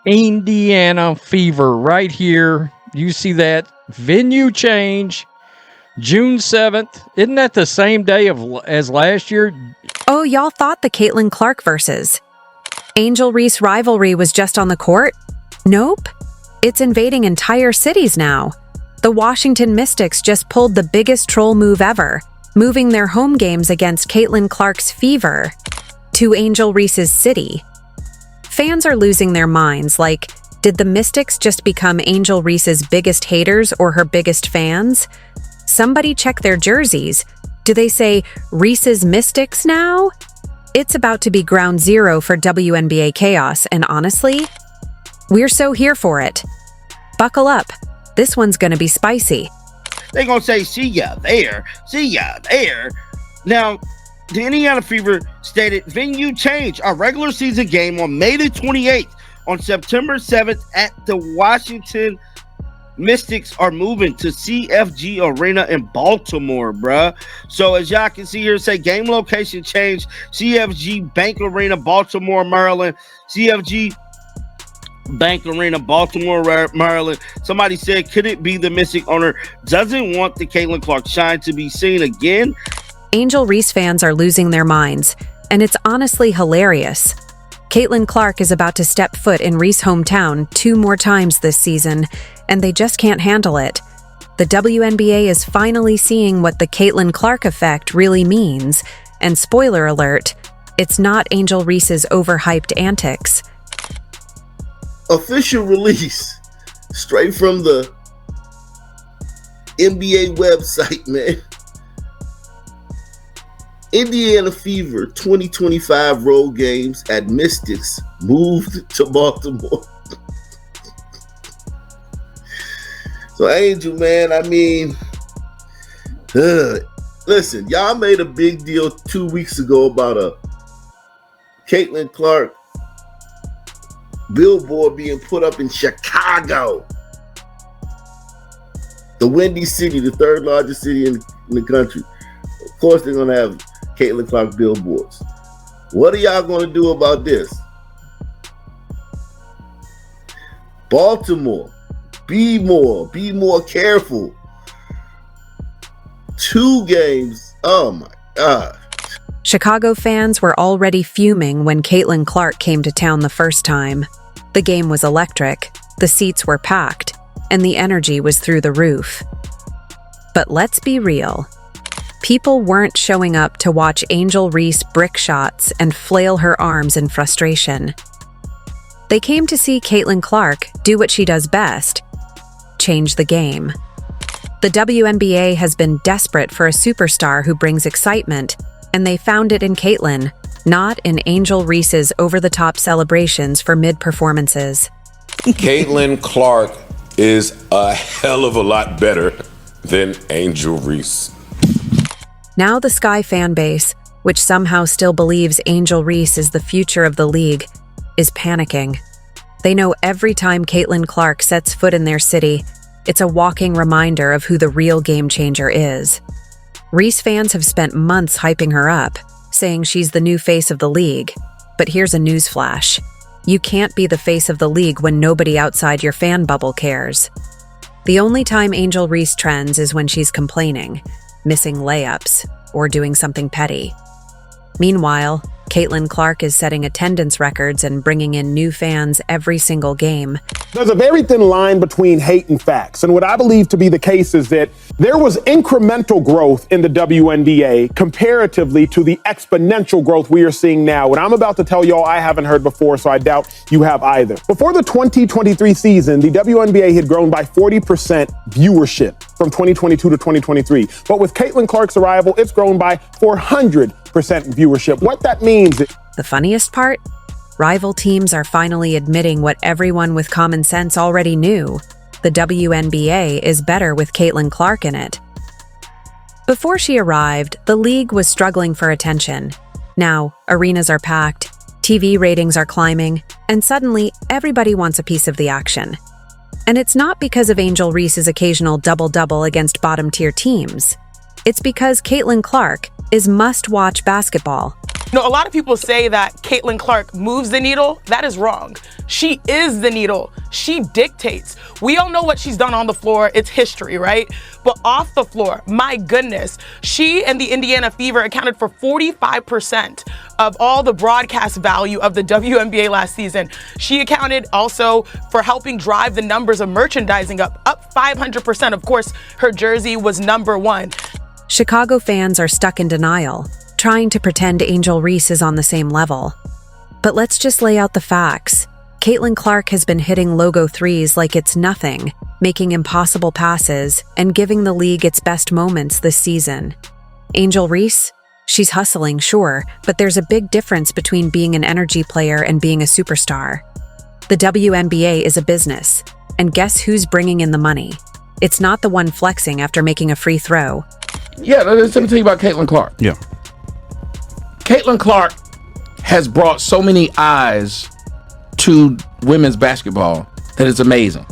Indiana Fever right here. You see that venue change, June 7th. Isn't that the same day as last year? Oh, y'all thought the Caitlin Clark versus Angel Reese rivalry was just on the court? Nope. It's invading entire cities now. The Washington Mystics just pulled the biggest troll move ever, moving their home games against Caitlin Clark's Fever to Angel Reese's city. Fans are losing their minds, like, did the Mystics just become Angel Reese's biggest haters or her biggest fans? Somebody check their jerseys. Do they say Reese's Mystics now? It's about to be ground zero for WNBA chaos, and honestly, we're so here for it. Buckle up. This one's gonna be spicy. They gonna say, see ya there. Now, the Indiana Fever stated venue change, a regular season game on May the 28th. On September 7th at the Washington Mystics are moving to CFG Arena in Baltimore, bruh. So as y'all can see here, say game location change, CFG Bank Arena, Baltimore, Maryland. CFG Bank Arena, Baltimore, Maryland. Somebody said, could it be the Mystic owner doesn't want the Caitlin Clark shine to be seen again? Angel Reese fans are losing their minds, and it's honestly hilarious. Caitlin Clark is about to step foot in Reese hometown 2 more times this season, and they just can't handle it. The WNBA is finally seeing what the Caitlin Clark effect really means, and spoiler alert, it's not Angel Reese's overhyped antics. Official release straight from the NBA website, man. Indiana Fever 2025 road games at Mystics moved to Baltimore. So Angel, man, I mean, listen, y'all made a big deal 2 weeks ago about a Caitlin Clark billboard being put up in Chicago, the Windy City, the 3rd largest city in the country. Of course, they're gonna have Caitlin Clark billboards. What are y'all gonna do about this? Baltimore, be more careful. 2 games, oh my God. Chicago fans were already fuming when Caitlin Clark came to town the first time. The game was electric, the seats were packed, and the energy was through the roof. But let's be real. People weren't showing up to watch Angel Reese brick shots and flail her arms in frustration. They came to see Caitlin Clark do what she does best: change the game. The WNBA has been desperate for a superstar who brings excitement, and they found it in Caitlin, not in Angel Reese's over-the-top celebrations for mid-performances. Caitlin Clark is a hell of a lot better than Angel Reese. Now the Sky fan base, which somehow still believes Angel Reese is the future of the league, is panicking. They know every time Caitlin Clark sets foot in their city, it's a walking reminder of who the real game changer is. Reese fans have spent months hyping her up, saying she's the new face of the league. But here's a newsflash. You can't be the face of the league when nobody outside your fan bubble cares. The only time Angel Reese trends is when she's complaining, missing layups, or doing something petty. Meanwhile, Caitlin Clark is setting attendance records and bringing in new fans every single game. There's a very thin line between hate and facts, and what I believe to be the case is that there was incremental growth in the WNBA comparatively to the exponential growth we are seeing now. What I'm about to tell y'all I haven't heard before, so I doubt you have either. Before the 2023 season, the WNBA had grown by 40% viewership from 2022 to 2023. But with Caitlin Clark's arrival, it's grown by 400% viewership. What that means is... The funniest part? Rival teams are finally admitting what everyone with common sense already knew. The WNBA is better with Caitlin Clark in it. Before she arrived, the league was struggling for attention. Now, arenas are packed, TV ratings are climbing, and suddenly everybody wants a piece of the action. And it's not because of Angel Reese's occasional double-double against bottom-tier teams. It's because Caitlin Clark is must-watch basketball. No, a lot of people say that Caitlin Clark moves the needle. That is wrong. She is the needle. She dictates. We all know what she's done on the floor. It's history, right? But off the floor, my goodness, she and the Indiana Fever accounted for 45% of all the broadcast value of the WNBA last season. She accounted also for helping drive the numbers of merchandising up 500%. Of course, her jersey was #1. Chicago fans are stuck in denial, trying to pretend Angel Reese is on the same level. But let's just lay out the facts. Caitlin Clark has been hitting logo threes like it's nothing, making impossible passes, and giving the league its best moments this season. Angel Reese? She's hustling, sure, but there's a big difference between being an energy player and being a superstar. The WNBA is a business, and guess who's bringing in the money? It's not the one flexing after making a free throw. Yeah, let me tell you about Caitlin Clark. Yeah. Caitlin Clark has brought so many eyes to women's basketball that it's amazing.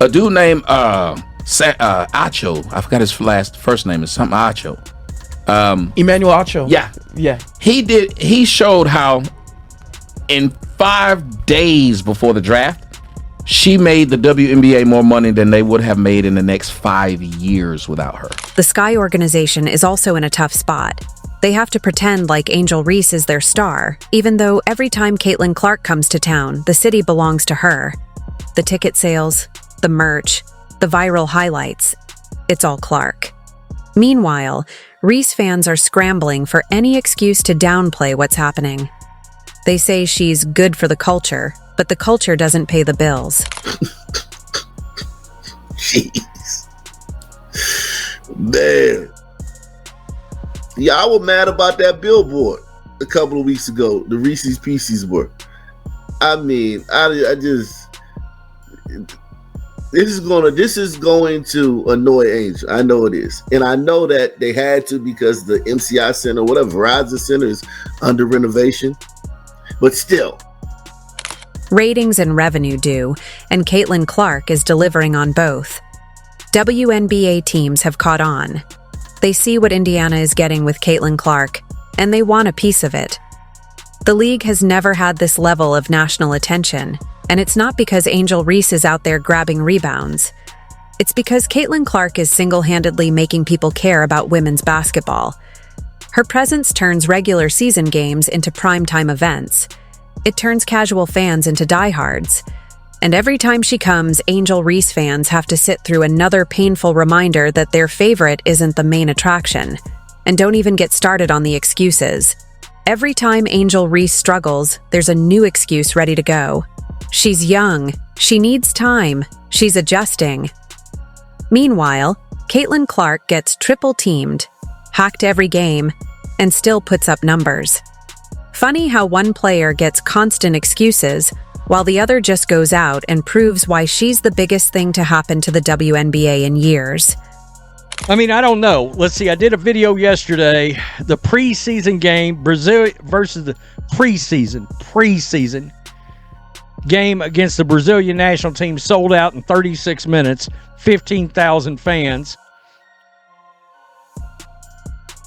A dude named Acho, I forgot his first name, is something Acho. Emmanuel Acho. Yeah. He showed how in 5 days before the draft, she made the WNBA more money than they would have made in the next 5 years without her. The Sky organization is also in a tough spot. They have to pretend like Angel Reese is their star, even though every time Caitlin Clark comes to town, the city belongs to her. The ticket sales, the merch, the viral highlights, it's all Clark. Meanwhile, Reese fans are scrambling for any excuse to downplay what's happening. They say she's good for the culture, but the culture doesn't pay the bills. Jeez. Man. Y'all were mad about that billboard a couple of weeks ago. The Reese's Pieces were. I mean, I just... This is going to annoy Angel. I know it is. And I know that they had to because the MCI Center, whatever, Verizon Center is under renovation. But still. Ratings and revenue do, and Caitlin Clark is delivering on both. WNBA teams have caught on. They see what Indiana is getting with Caitlin Clark, and they want a piece of it. The league has never had this level of national attention, and it's not because Angel Reese is out there grabbing rebounds. It's because Caitlin Clark is single-handedly making people care about women's basketball. Her presence turns regular season games into primetime events. It turns casual fans into diehards. And every time she comes, Angel Reese fans have to sit through another painful reminder that their favorite isn't the main attraction. And don't even get started on the excuses. Every time Angel Reese struggles, there's a new excuse ready to go. She's young. She needs time. She's adjusting. Meanwhile, Caitlin Clark gets triple-teamed, hacked every game, and still puts up numbers. Funny how one player gets constant excuses, while the other just goes out and proves why she's the biggest thing to happen to the WNBA in years. I mean, I don't know. Let's see. I did a video yesterday. The preseason game, Brazil versus the preseason game against the Brazilian national team sold out in 36 minutes, 15,000 fans.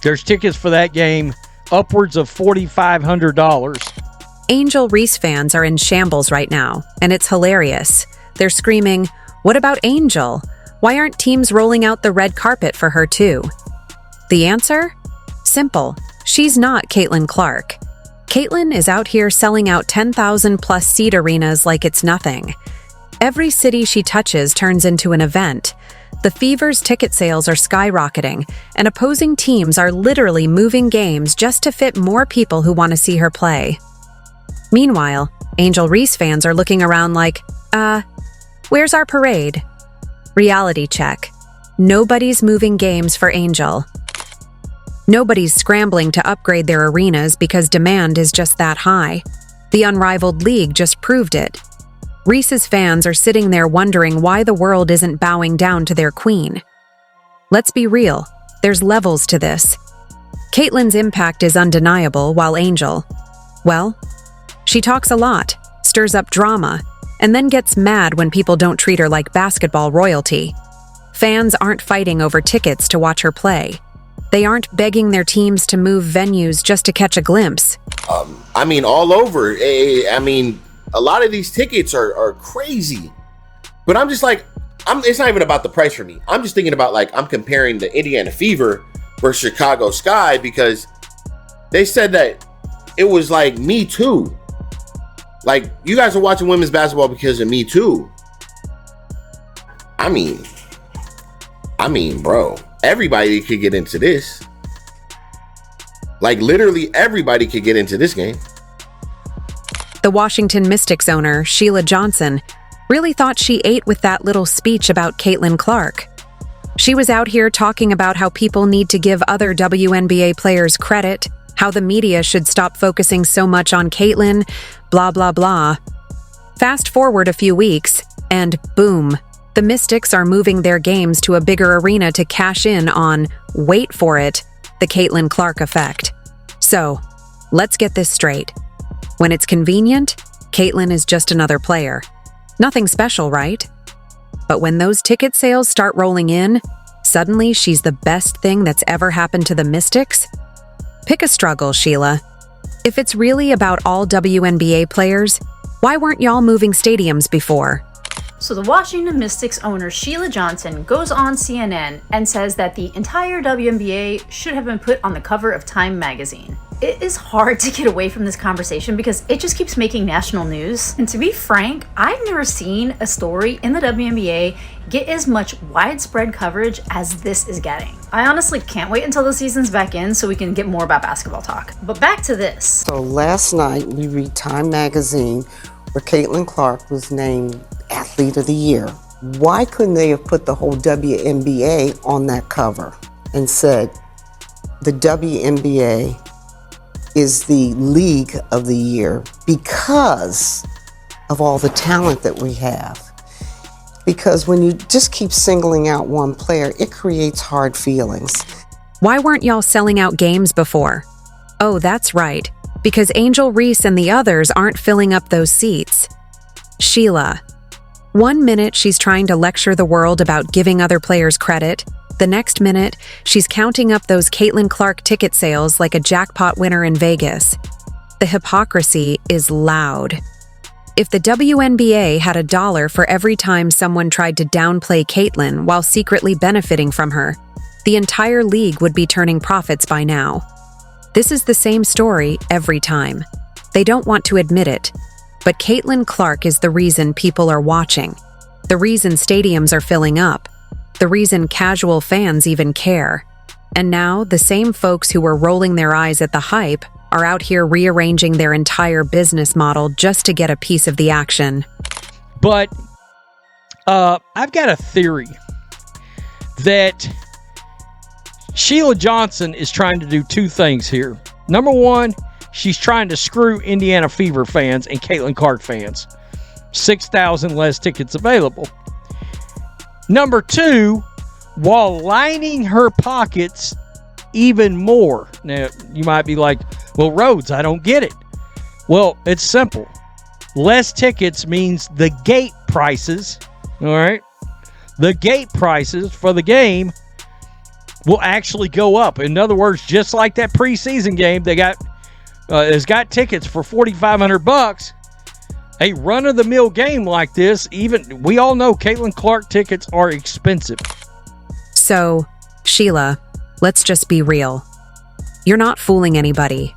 There's tickets for that game upwards of $4,500. Angel Reese fans are in shambles right now, and it's hilarious. They're screaming, "What about Angel? Why aren't teams rolling out the red carpet for her too?" The answer? Simple. She's not Caitlin Clark. Caitlin is out here selling out 10,000-plus seat arenas like it's nothing. Every city she touches turns into an event. The Fever's ticket sales are skyrocketing, and opposing teams are literally moving games just to fit more people who want to see her play. Meanwhile, Angel Reese fans are looking around like, where's our parade? Reality check. Nobody's moving games for Angel. Nobody's scrambling to upgrade their arenas because demand is just that high. The unrivaled league just proved it. Reese's fans are sitting there wondering why the world isn't bowing down to their queen. Let's be real, there's levels to this. Caitlin's impact is undeniable, while Angel, well, she talks a lot, stirs up drama, and then gets mad when people don't treat her like basketball royalty. Fans aren't fighting over tickets to watch her play. They aren't begging their teams to move venues just to catch a glimpse. I mean, all over. I mean, a lot of these tickets are crazy. But I'm just like, it's not even about the price for me. I'm just thinking about, like, I'm comparing the Indiana Fever versus Chicago Sky, because they said that it was like Me Too. Like, you guys are watching women's basketball because of Me Too. I mean, bro, everybody could get into this. Like, literally everybody could get into this game. The Washington Mystics owner, Sheila Johnson, really thought she ate with that little speech about Caitlin Clark. She was out here talking about how people need to give other WNBA players credit, how the media should stop focusing so much on Caitlin, blah, blah, blah. Fast forward a few weeks, and boom, the Mystics are moving their games to a bigger arena to cash in on, wait for it, the Caitlin Clark effect. So, let's get this straight. When it's convenient, Caitlin is just another player. Nothing special, right? But when those ticket sales start rolling in, suddenly she's the best thing that's ever happened to the Mystics? Pick a struggle, Sheila. If it's really about all WNBA players, why weren't y'all moving stadiums before? So the Washington Mystics owner Sheila Johnson goes on CNN and says that the entire WNBA should have been put on the cover of Time magazine. It is hard to get away from this conversation because it just keeps making national news. And to be frank, I've never seen a story in the WNBA get as much widespread coverage as this is getting. I honestly can't wait until the season's back in so we can get more about basketball talk. But back to this. So last night we read Time magazine where Caitlin Clark was named Athlete of the Year. Why couldn't they have put the whole WNBA on that cover and said the WNBA is the league of the year because of all the talent that we have? Because when you just keep singling out one player, it creates hard feelings. Why weren't y'all selling out games before? Oh, that's right, because Angel Reese and the others aren't filling up those seats. Sheila. 1 minute she's trying to lecture the world about giving other players credit. The next minute, she's counting up those Caitlin Clark ticket sales like a jackpot winner in Vegas. The hypocrisy is loud. If the WNBA had $1 for every time someone tried to downplay Caitlin while secretly benefiting from her, the entire league would be turning profits by now. This is the same story every time. They don't want to admit it, but Caitlin Clark is the reason people are watching, the reason stadiums are filling up, the reason casual fans even care. And now, the same folks who were rolling their eyes at the hype are out here rearranging their entire business model just to get a piece of the action. But I've got a theory that Sheila Johnson is trying to do two things here. Number one, she's trying to screw Indiana Fever fans and Caitlin Clark fans. 6,000 less tickets available. Number two, while lining her pockets even more. Now, you might be like, well, Rhodes, I don't get it. Well, it's simple. Less tickets means the gate prices, all right? The gate prices for the game will actually go up. In other words, just like that preseason game, they got has got tickets for $4,500. A run-of-the-mill game like this, even we all know Caitlin Clark tickets are expensive. So, Sheila, let's just be real. You're not fooling anybody.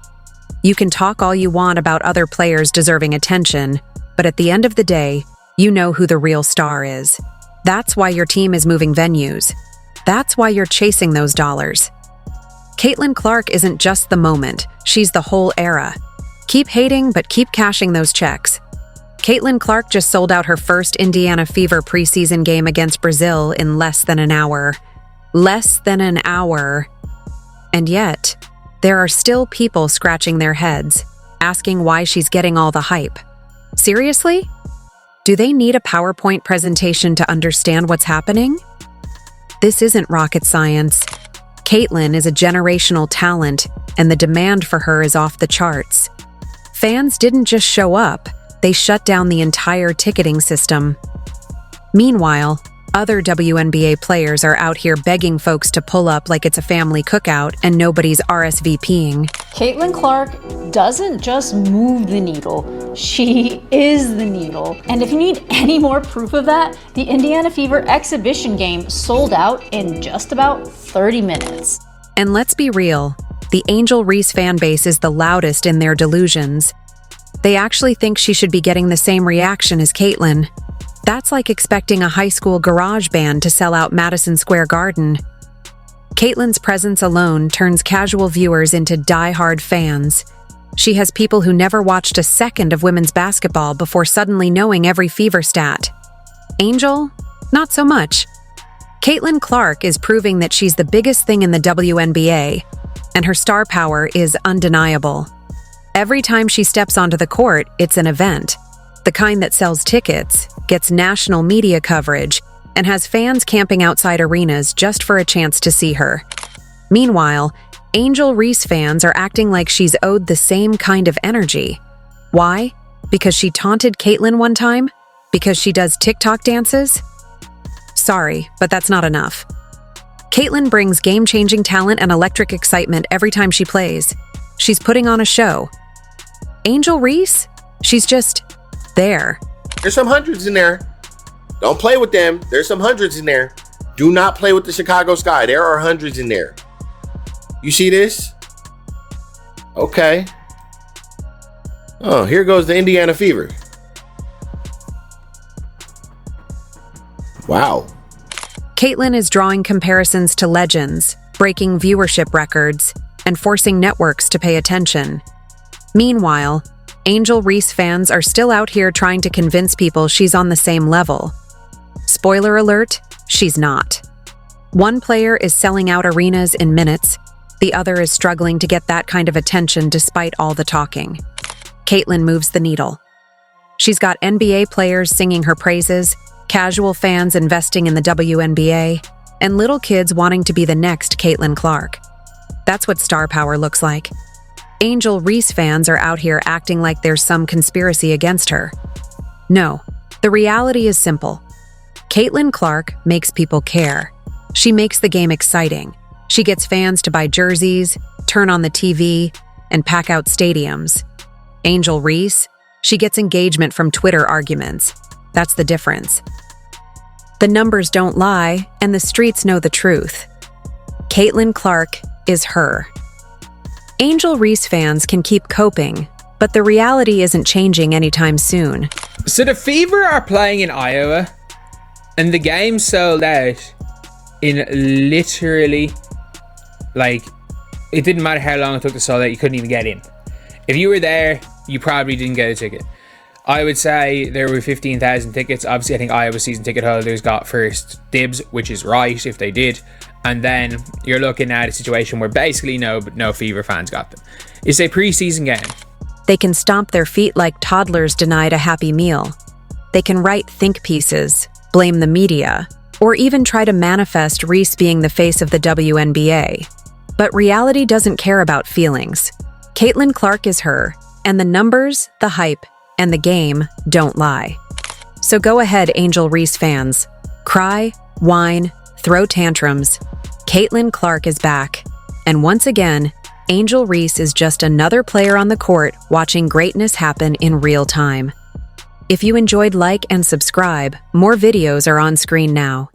You can talk all you want about other players deserving attention, but at the end of the day, you know who the real star is. That's why your team is moving venues. That's why you're chasing those dollars. Caitlin Clark isn't just the moment, she's the whole era. Keep hating, but keep cashing those checks. Caitlin Clark just sold out her first Indiana Fever preseason game against Brazil in less than an hour. Less than an hour. And yet, there are still people scratching their heads, asking why she's getting all the hype. Seriously? Do they need a PowerPoint presentation to understand what's happening? This isn't rocket science. Caitlin is a generational talent, and the demand for her is off the charts. Fans didn't just show up, they shut down the entire ticketing system. Meanwhile, Other WNBA players are out here begging folks to pull up like it's a family cookout and nobody's RSVPing. Caitlin Clark doesn't just move the needle, she is the needle. And if you need any more proof of that, the Indiana Fever exhibition game sold out in just about 30 minutes. And let's be real, the Angel Reese fan base is the loudest in their delusions. They actually think she should be getting the same reaction as Caitlin. That's like expecting a high school garage band to sell out Madison Square Garden. Caitlin's presence alone turns casual viewers into die-hard fans. She has people who never watched a second of women's basketball before suddenly knowing every Fever stat. Angel? Not so much. Caitlin Clark is proving that she's the biggest thing in the WNBA, and her star power is undeniable. Every time she steps onto the court, it's an event. The kind that sells tickets, gets national media coverage, and has fans camping outside arenas just for a chance to see her. Meanwhile, Angel Reese fans are acting like she's owed the same kind of energy. Why? Because she taunted Caitlin one time? Because she does TikTok dances? Sorry, but that's not enough. Caitlin brings game-changing talent and electric excitement every time she plays. She's putting on a show. Angel Reese? She's just there. There's some hundreds in there. Don't play with them. There's some hundreds in there. Do not play with the Chicago Sky. There are hundreds in there. You see this? Okay. Oh, here goes the Indiana Fever. Wow. Caitlin is drawing comparisons to legends, breaking viewership records, and forcing networks to pay attention. Meanwhile, Angel Reese fans are still out here trying to convince people she's on the same level. Spoiler alert, she's not. One player is selling out arenas in minutes, the other is struggling to get that kind of attention despite all the talking. Caitlin moves the needle. She's got NBA players singing her praises, casual fans investing in the WNBA, and little kids wanting to be the next Caitlin Clark. That's what star power looks like. Angel Reese fans are out here acting like there's some conspiracy against her. No, the reality is simple. Caitlin Clark makes people care. She makes the game exciting. She gets fans to buy jerseys, turn on the TV, and pack out stadiums. Angel Reese, she gets engagement from Twitter arguments. That's the difference. The numbers don't lie, and the streets know the truth. Caitlin Clark is her. Angel Reese fans can keep coping, but the reality isn't changing anytime soon. So the Fever are playing in Iowa, and the game sold out in literally, like, it didn't matter how long it took to sell out, you couldn't even get in. If you were there, you probably didn't get a ticket. I would say there were 15,000 tickets. Obviously, I think Iowa season ticket holders got first dibs, which is right if they did. And then you're looking at a situation where basically no Fever fans got them. It's a preseason game. They can stomp their feet like toddlers denied a happy meal. They can write think pieces, blame the media, or even try to manifest Reese being the face of the WNBA. But reality doesn't care about feelings. Caitlin Clark is her, and the numbers, the hype, and the game don't lie. So go ahead, Angel Reese fans. Cry, whine, throw tantrums. Caitlin Clark is back. And once again, Angel Reese is just another player on the court watching greatness happen in real time. If you enjoyed, like and subscribe. More videos are on screen now.